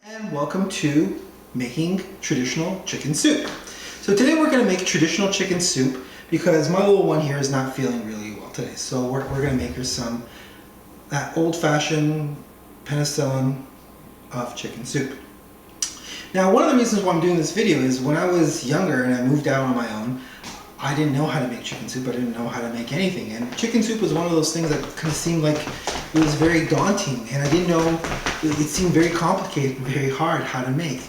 And welcome to making traditional chicken soup. So today we're going to make traditional chicken soup because my little one here is not feeling really well today. So we're going to make her some old-fashioned penicillin of chicken soup. Now one of the reasons why I'm doing this video is when I was younger and I moved out on my own, I didn't know how to make chicken soup. I didn't know how to make anything. And chicken soup was one of those things that kind of seemed like it was very daunting. And I didn't know, it seemed very complicated and very hard how to make.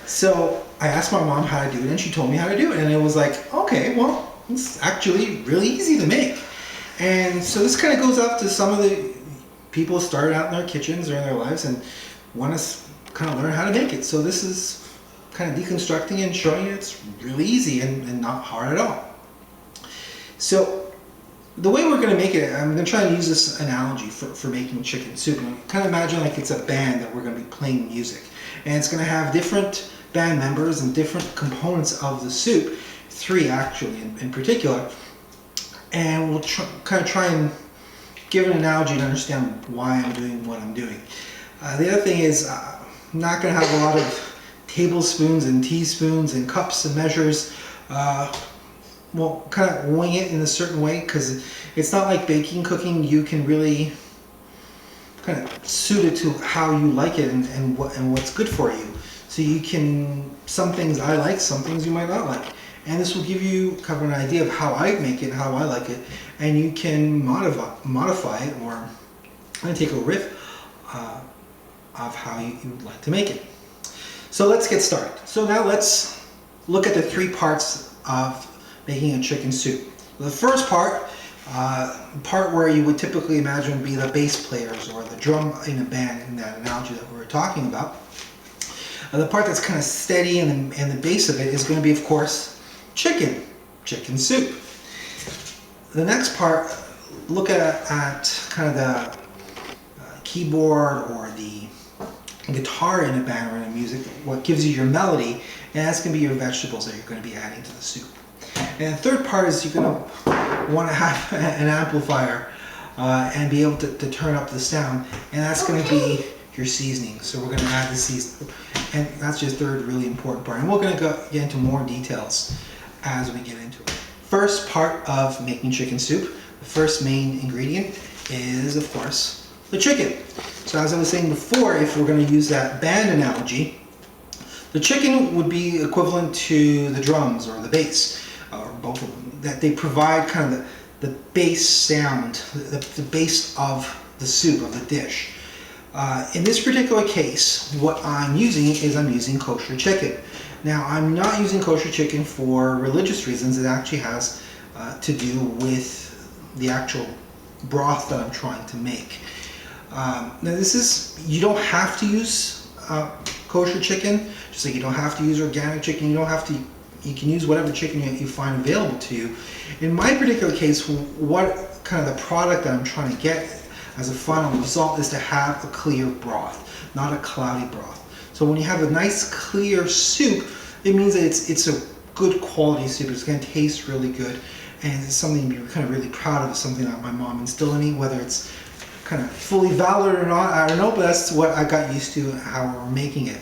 So I asked my mom how to do it and she told me how to do it. And it was like, okay, well, it's actually really easy to make. And so this kind of goes up to some of the people who started out in their kitchens or in their lives and want to kind of learn how to make it. So this is kind of deconstructing and showing you it's really easy and not hard at all. So the way we're going to make it, I'm going to try and use this analogy for making chicken soup. And kind of imagine like it's a band that we're going to be playing music. And it's going to have different band members and different components of the soup, 3 actually in particular. And we'll kind of try and give an analogy to understand why I'm doing what I'm doing. The other thing is I'm not going to have a lot of tablespoons and teaspoons and cups and measures. We'll kind of wing it in a certain way because it's not like baking, cooking. You can really kind of suit it to how you like it and what's good for you. So you can, some things I like, some things you might not like. And this will give you kind of an idea of how I make it, how I like it, and you can modify it or kind of take a riff of how you would like to make it. So let's get started. So now let's look at the 3 parts of making a chicken soup. The first part, part where you would typically imagine would be the bass players or the drum in a band in that analogy that we were talking about. The part that's kind of steady and the base of it is going to be, of course, chicken soup. The next part, look at kind of the keyboard or the guitar in a band or in a music, what gives you your melody, and that's going to be your vegetables that you're going to be adding to the soup. And the third part is you're going to want to have an amplifier and be able to turn up the sound, and that's going to be your seasoning. So we're going to add the seasoning, and that's your third really important part. And we're going to get into more details as we get into it. First part of making chicken soup, the first main ingredient is, of course, the chicken. So as I was saying before, if we're going to use that band analogy, the chicken would be equivalent to the drums or the bass, or both of them, that they provide kind of the bass sound, the base of the soup, of the dish. In this particular case, what I'm using is I'm using kosher chicken. Now, I'm not using kosher chicken for religious reasons. It actually has to do with the actual broth that I'm trying to make. Now this is, you don't have to use kosher chicken, just like you don't have to use organic chicken. You don't have to, you can use whatever chicken you find available to you. In my particular case, what kind of the product that I'm trying to get as a final result is to have a clear broth, not a cloudy broth. So when you have a nice clear soup, it means that it's a good quality soup. It's going to taste really good, and it's something to be kind of really proud of. It's something that my mom instilled in me, whether it's kind of fully valid or not, I don't know, but that's what I got used to, how we're making it.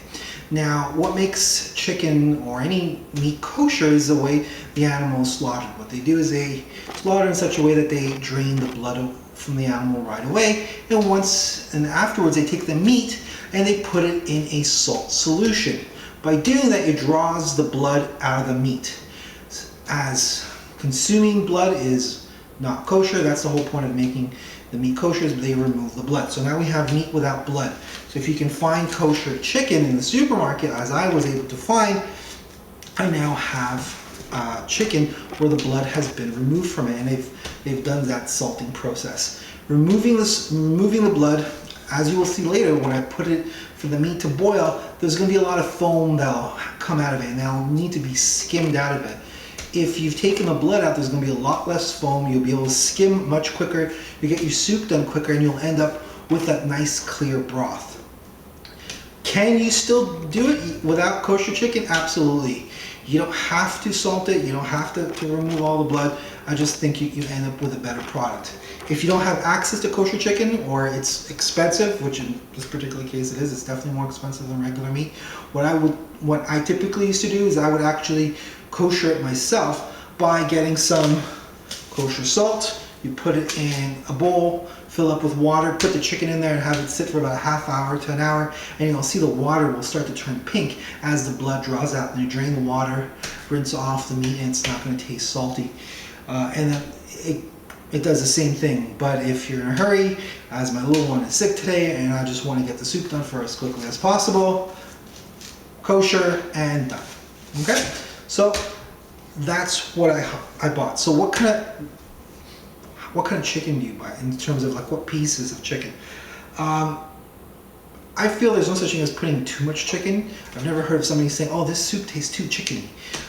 Now, what makes chicken or any meat kosher is the way the animal is slaughtered. What they do is they slaughter in such a way that they drain the blood from the animal right away, and afterwards they take the meat and they put it in a salt solution. By doing that, it draws the blood out of the meat. As consuming blood is not kosher, that's the whole point of making the meat kosher, is they remove the blood. So now we have meat without blood. So if you can find kosher chicken in the supermarket, as I was able to find, I now have chicken where the blood has been removed from it, and they've done that salting process. Removing the blood, as you will see later when I put it for the meat to boil, there's going to be a lot of foam that'll come out of it, and that'll need to be skimmed out of it. If you've taken the blood out, there's going to be a lot less foam. You'll be able to skim much quicker. You get your soup done quicker, and you'll end up with that nice clear broth. Can you still do it without kosher chicken? Absolutely. You don't have to salt it, you don't have to remove all the blood. I just think you end up with a better product. If you don't have access to kosher chicken, or it's expensive, which in this particular case it is, it's definitely more expensive than regular meat. What I typically used to do is I would actually kosher it myself by getting some kosher salt. You put it in a bowl, fill up with water, put the chicken in there and have it sit for about a half hour to an hour, and you'll see the water will start to turn pink as the blood draws out. And you drain the water, rinse off the meat, and it's not going to taste salty. And then it does the same thing. But if you're in a hurry, as my little one is sick today and I just want to get the soup done for as quickly as possible, kosher and done. Okay, so that's what I bought. So what kind of chicken do you buy in terms of like what pieces of chicken? I feel there's no such thing as putting too much chicken. I've never heard of somebody saying, oh, this soup tastes too chickeny.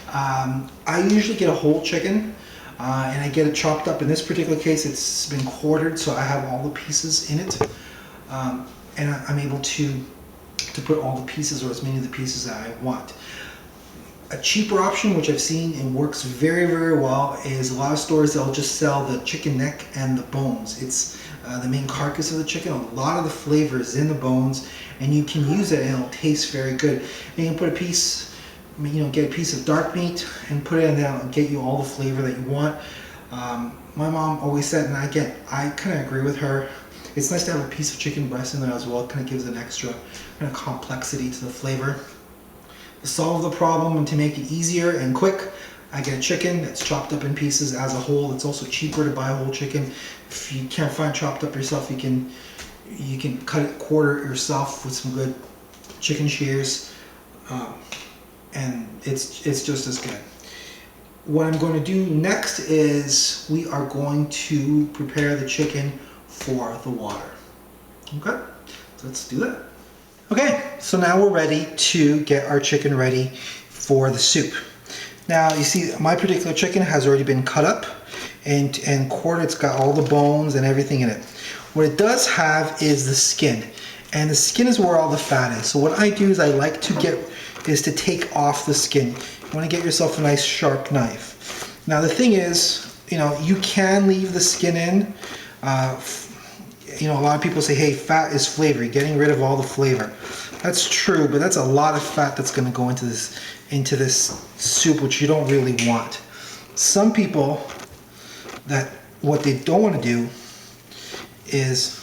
I usually get a whole chicken and I get it chopped up. In this particular case, it's been quartered, so I have all the pieces in it. And I'm able to put all the pieces, or as many of the pieces that I want. A cheaper option, which I've seen and works very, very well, is a lot of stores they'll just sell the chicken neck and the bones. It's the main carcass of the chicken. A lot of the flavor is in the bones, and you can use it and it'll taste very good. And you can put a piece, get a piece of dark meat and put it in there and get you all the flavor that you want. My mom always said, and again, I kind of agree with her, it's nice to have a piece of chicken breast in there as well. It kind of gives an extra kind of complexity to the flavor. To solve the problem and to make it easier and quick, I get a chicken that's chopped up in pieces as a whole. It's also cheaper to buy a whole chicken. If you can't find chopped up yourself, you can cut it, quarter it yourself with some good chicken shears, and it's just as good. What I'm going to do next is we are going to prepare the chicken for the water. Okay, so let's do that. Okay, so now we're ready to get our chicken ready for the soup. Now you see my particular chicken has already been cut up and quartered. It's got all the bones and everything in it. What it does have is the skin, and the skin is where all the fat is. So what I do is I like to take off the skin. You want to get yourself a nice sharp knife. Now the thing is, you can leave the skin in. A lot of people say, hey, fat is flavor, getting rid of all the flavor. That's true, but that's a lot of fat that's going to go into this soup, which you don't really want. Some people, that what they don't want to do is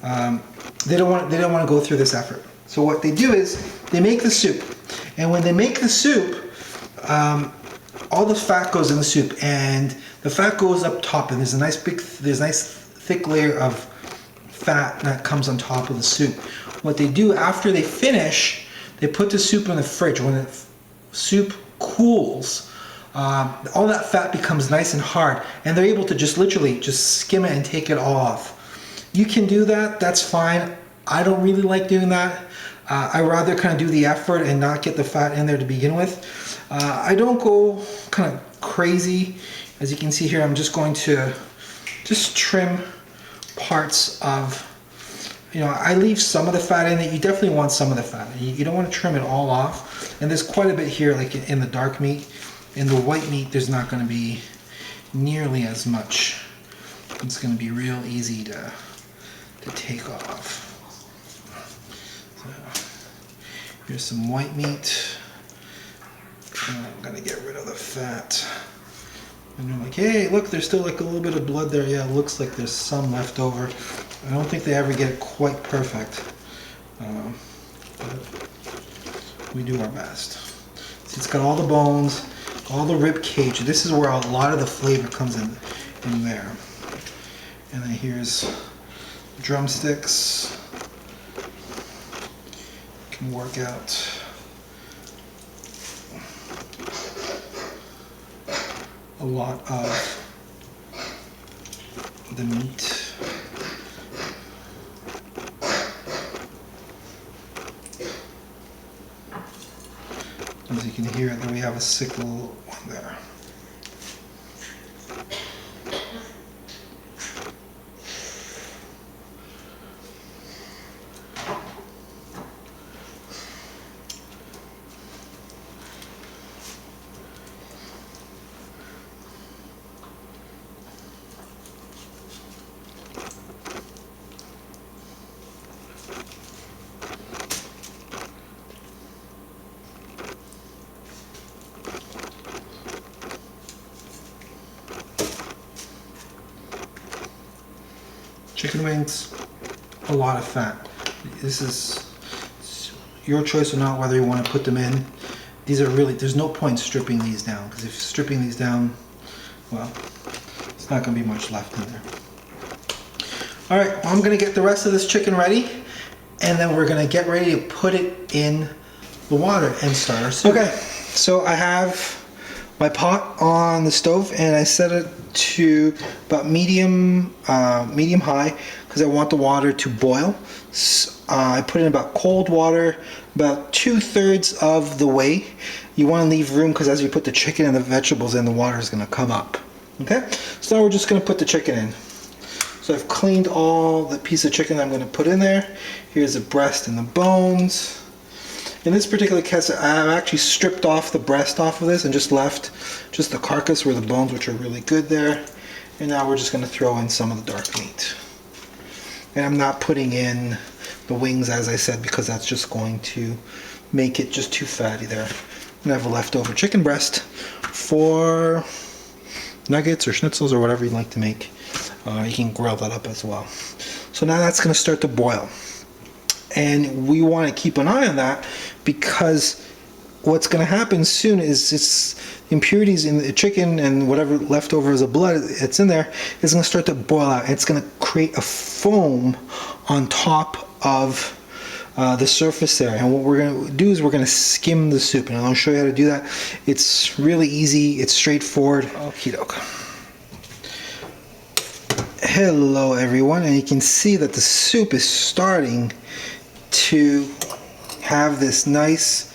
they don't want to go through this effort. So what they do is they make the soup, and when they make the soup, all the fat goes in the soup, and the fat goes up top, and there's a nice thick layer of fat that comes on top of the soup. What they do after they finish, they put the soup in the fridge. When the soup cools, all that fat becomes nice and hard, and they're able to just literally skim it and take it all off. You can do that, that's fine. I don't really like doing that. I rather kind of do the effort and not get the fat in there to begin with. I don't go kind of crazy. As you can see here, I'm just going to trim parts of, I leave some of the fat in it. You definitely want some of the fat. You don't want to trim it all off. And there's quite a bit here, like in the dark meat. In the white meat, there's not going to be nearly as much. It's going to be real easy to take off. So here's some white meat. And I'm going to get rid of the fat. And you're like, hey, look, there's still like a little bit of blood there. Yeah, it looks like there's some left over. I don't think they ever get it quite perfect. But we do our best. See, it's got all the bones, all the rib cage. This is where a lot of the flavor comes in there. And then here's drumsticks. You can work out a lot of the meat. As you can hear, then we have a sickle one there. Chicken wings, a lot of fat. This is your choice or not whether you want to put them in. These are really, there's no point stripping these down, because if you're stripping these down, well, it's not going to be much left in there. Alright, well, I'm going to get the rest of this chicken ready, and then we're going to get ready to put it in the water and start our soup. Okay, so I have my pot on the stove, and I set it to about medium high, because I want the water to boil. So, I put in about cold water about 2/3 of the way. You want to leave room, because as you put the chicken and the vegetables in, the water is going to come up. Okay, so now we're just going to put the chicken in. So I've cleaned all the piece of chicken I'm going to put in there. Here's the breast and the bones. In this particular case, I've actually stripped off the breast off of this and just left just the carcass where the bones, which are really good there. And now we're just going to throw in some of the dark meat. And I'm not putting in the wings, as I said, because that's just going to make it just too fatty there. And I have a leftover chicken breast for nuggets or schnitzels or whatever you'd like to make. You can grill that up as well. So now that's going to start to boil. And we want to keep an eye on that, because what's going to happen soon is it's impurities in the chicken and whatever leftovers of blood it's in there is going to start to boil out. It's going to create a foam on top of the surface there. And what we're going to do is we're going to skim the soup, and I'll show you how to do that. It's really easy. It's straightforward. Okie doke. Hello everyone, and you can see that the soup is starting to have this nice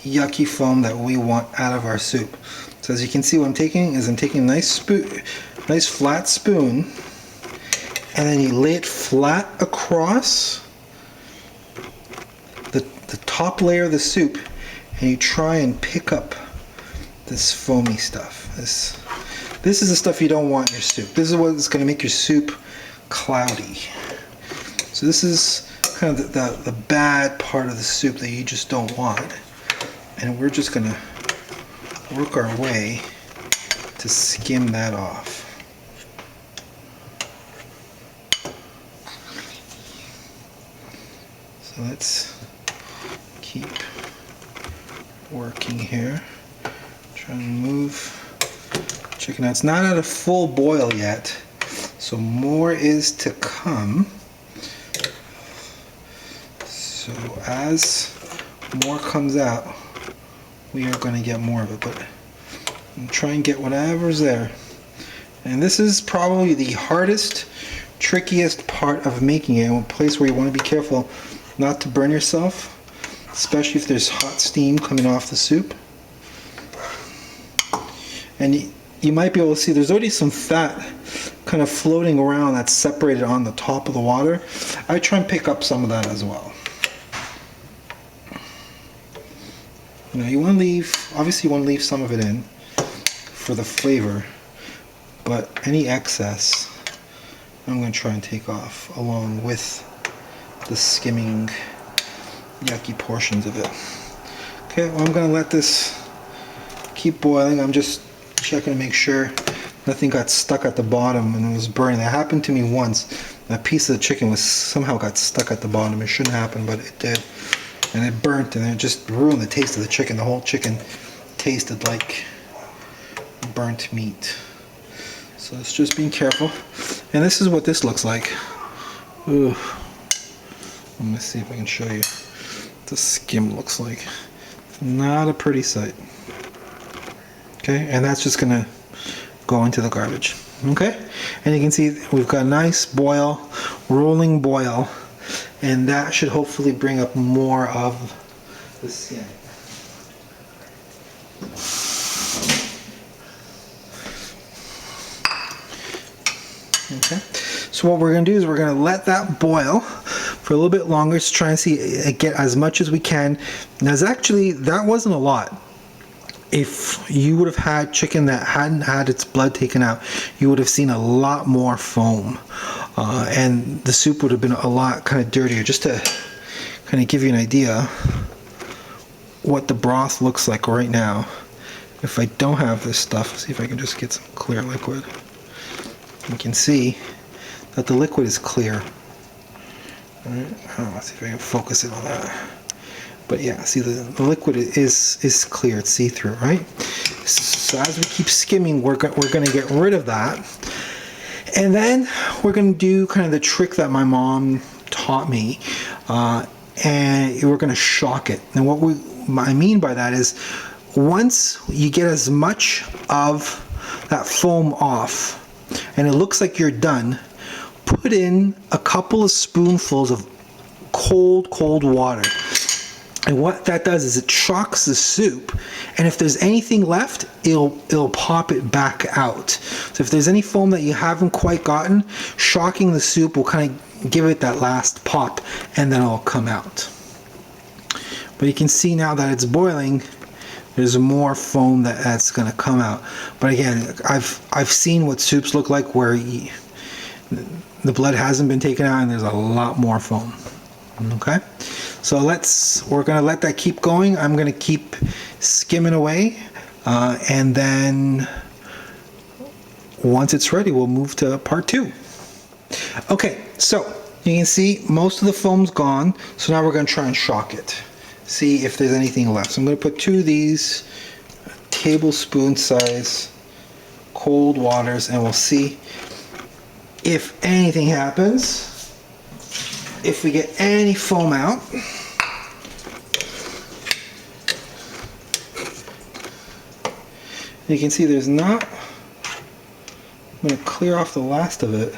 yucky foam that we want out of our soup. So as you can see, what I'm taking is a nice flat spoon, and then you lay it flat across the top layer of the soup, and you try and pick up this foamy stuff. This is the stuff you don't want in your soup. This is what's going to make your soup cloudy. So this is kind of the bad part of the soup that you just don't want. And we're just going to work our way to skim that off. So let's keep working here. Try and move chicken. Now it's not at a full boil yet, so more is to come. So as more comes out, we are going to get more of it, but I'm trying to get whatever's there. And this is probably the hardest, trickiest part of making it, a place where you want to be careful not to burn yourself, especially if there's hot steam coming off the soup. And you might be able to see there's already some fat kind of floating around that's separated on the top of the water. I try and pick up some of that as well. You know, you want to leave, obviously you want to leave some of it in for the flavor, but any excess I'm going to try and take off along with the skimming yucky portions of it. Okay, well, I'm going to let this keep boiling. I'm just checking to make sure nothing got stuck at the bottom and it was burning. That happened to me once. That piece of the chicken was somehow got stuck at the bottom. It shouldn't happen, but it did. And it burnt, and it just ruined the taste of the chicken. The whole chicken tasted like burnt meat. So it's just being careful. And this is what this looks like. Ooh. Let me see if I can show you what the skim looks like. Not a pretty sight. Okay, and that's just gonna go into the garbage. Okay, and you can see we've got a nice boil, rolling boil, and that should hopefully bring up more of the skin. Okay, so what we're gonna do is we're gonna let that boil for a little bit longer to try and see get as much as we can. Now, that wasn't a lot. If you would have had chicken that hadn't had its blood taken out, you would have seen a lot more foam, and the soup would have been a lot kind of dirtier. Just to kind of give you an idea what the broth looks like right now. If I don't have this stuff, see if I can just get some clear liquid. You can see that the liquid is clear. All right. Let's see if I can focus it on that. But yeah, see the liquid is clear, it's see-through, right? So as we keep skimming, we're going to get rid of that. And then we're going to do kind of the trick that my mom taught me, and we're going to shock it. And what I mean by that is, once you get as much of that foam off, and it looks like you're done, put in a couple of spoonfuls of cold water. And what that does is it shocks the soup, and if there's anything left, it'll pop it back out. So if there's any foam that you haven't quite gotten, shocking the soup will kind of give it that last pop, and then it'll come out. But you can see now that it's boiling, there's more foam that's going to come out. But again, I've seen what soups look like where the blood hasn't been taken out and there's a lot more foam. Okay, so we're going to let that keep going. I'm going to keep skimming away, and then once it's ready, we'll move to part 2. Okay, so you can see most of the foam's gone, so now we're going to try and shock it, see if there's anything left. So I'm going to put 2 of these tablespoon size cold waters, and we'll see if anything happens. If we get any foam out, you can see there's not. I'm going to clear off the last of it.